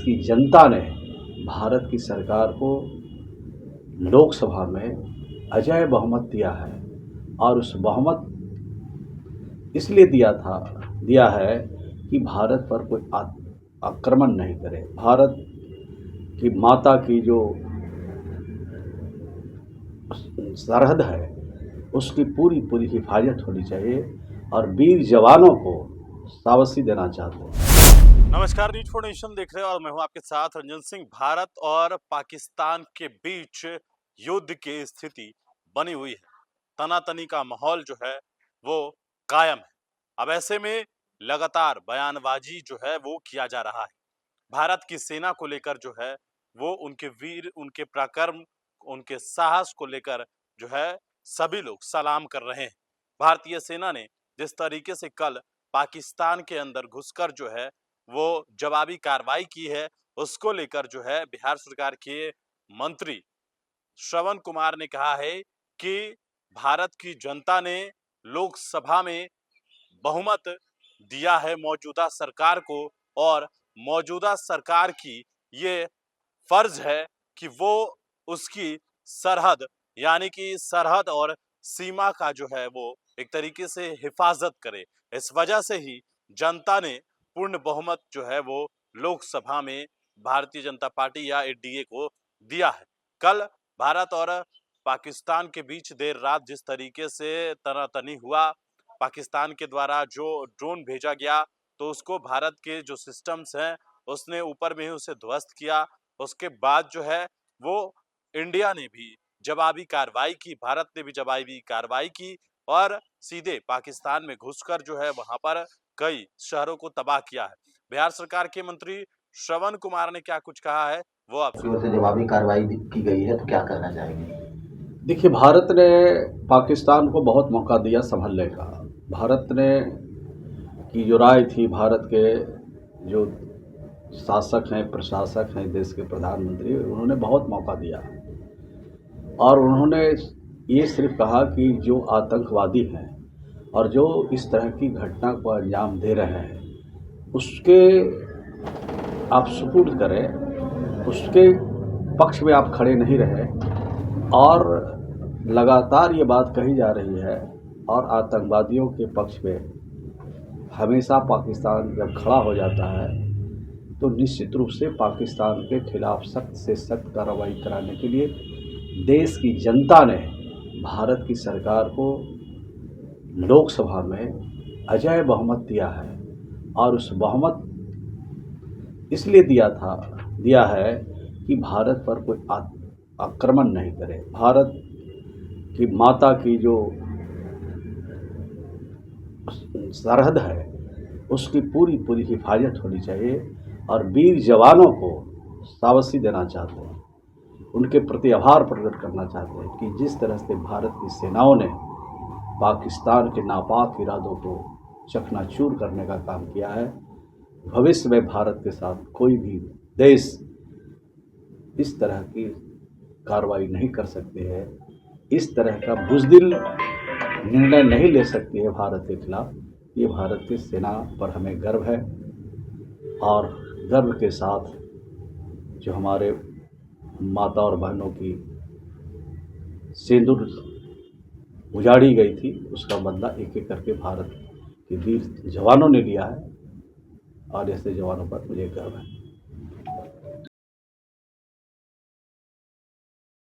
की जनता ने भारत की सरकार को लोकसभा में अजेय बहुमत दिया है और उस बहुमत इसलिए दिया है कि भारत पर कोई आक्रमण नहीं करे। भारत की माता की जो सरहद है उसकी पूरी हिफाजत होनी चाहिए और वीर जवानों को शाबाशी देना चाहते हैं। नमस्कार, न्यूज फॉर नेशन देख रहे हैं और मैं हूं आपके साथ रंजन सिंह। भारत और पाकिस्तान के बीच युद्ध की स्थिति बनी हुई है। तनातनी का माहौल जो है वो कायम है। अब ऐसे में लगातार बयानबाजी जो है वो किया जा रहा है। भारत की सेना को लेकर जो है वो उनके वीर, उनके पराक्रम, उनके साहस को लेकर जो है सभी लोग सलाम कर रहे हैं। भारतीय सेना ने जिस तरीके से कल पाकिस्तान के अंदर घुसकर जो है वो जवाबी कार्रवाई की है, उसको लेकर जो है बिहार सरकार के मंत्री श्रवण कुमार ने कहा है कि भारत की जनता ने लोकसभा में बहुमत दिया है मौजूदा सरकार को और मौजूदा सरकार की ये फर्ज है कि वो उसकी सरहद यानी कि सरहद और सीमा का जो है वो एक तरीके से हिफाजत करे। इस वजह से ही जनता ने पूर्ण बहुमत जो है वो लोकसभा में भारतीय जनता पार्टी या एनडीए को दिया है। कल भारत और पाकिस्तान के बीच देर रात जिस तरीके से तनातनी हुआ, पाकिस्तान के द्वारा जो ड्रोन भेजा गया तो उसको भारत के जो सिस्टम्स हैं उसने ऊपर में ही उसे ध्वस्त किया। उसके बाद जो है वो इंडिया ने भी जवाबी कार्रवाई की, भारत ने भी जवाबी कार्रवाई की और सीधे पाकिस्तान में घुसकर जो है वहां पर कई शहरों को तबाह किया है। बिहार सरकार के मंत्री श्रवण कुमार ने क्या कुछ कहा है वो आप की ओर से जवाबी कार्रवाई की गई है, तो क्या करना चाहेंगे? देखिए, भारत ने पाकिस्तान को बहुत मौका दिया संभलने का। भारत ने की जो राय थी, भारत के जो शासक हैं, प्रशासक हैं, देश के प्रधानमंत्री, उन्होंने बहुत मौका दिया और उन्होंने ये सिर्फ कहा कि जो आतंकवादी हैं और जो इस तरह की घटना को अंजाम दे रहे हैं उसके आप सुपुर्द करें, उसके पक्ष में आप खड़े नहीं रहे। और लगातार ये बात कही जा रही है और आतंकवादियों के पक्ष में हमेशा पाकिस्तान जब खड़ा हो जाता है तो निश्चित रूप से पाकिस्तान के खिलाफ सख्त से सख्त कार्रवाई कराने के लिए देश की जनता ने भारत की सरकार को लोकसभा में अजेय बहुमत दिया है और उस बहुमत इसलिए दिया है कि भारत पर कोई आक्रमण नहीं करे। भारत की माता की जो सरहद है उसकी पूरी हिफाजत होनी चाहिए और वीर जवानों को शाबाशी देना चाहते हैं, उनके प्रति आभार प्रकट करना चाहते हैं कि जिस तरह से भारत की सेनाओं ने पाकिस्तान के नापाक इरादों को चकनाचूर करने का काम किया है। भविष्य में भारत के साथ कोई भी देश इस तरह की कार्रवाई नहीं कर सकते हैं, इस तरह का बुज़दिल निर्णय नहीं ले सकती है भारत के खिलाफ। ये भारत की सेना पर हमें गर्व है और गर्व के साथ जो हमारे माता और बहनों की सिंदूर उजाड़ी गई थी उसका बदला एक एक करके भारत के वीर जवानों ने लिया है और ऐसे जवानों पर मुझे गर्व है।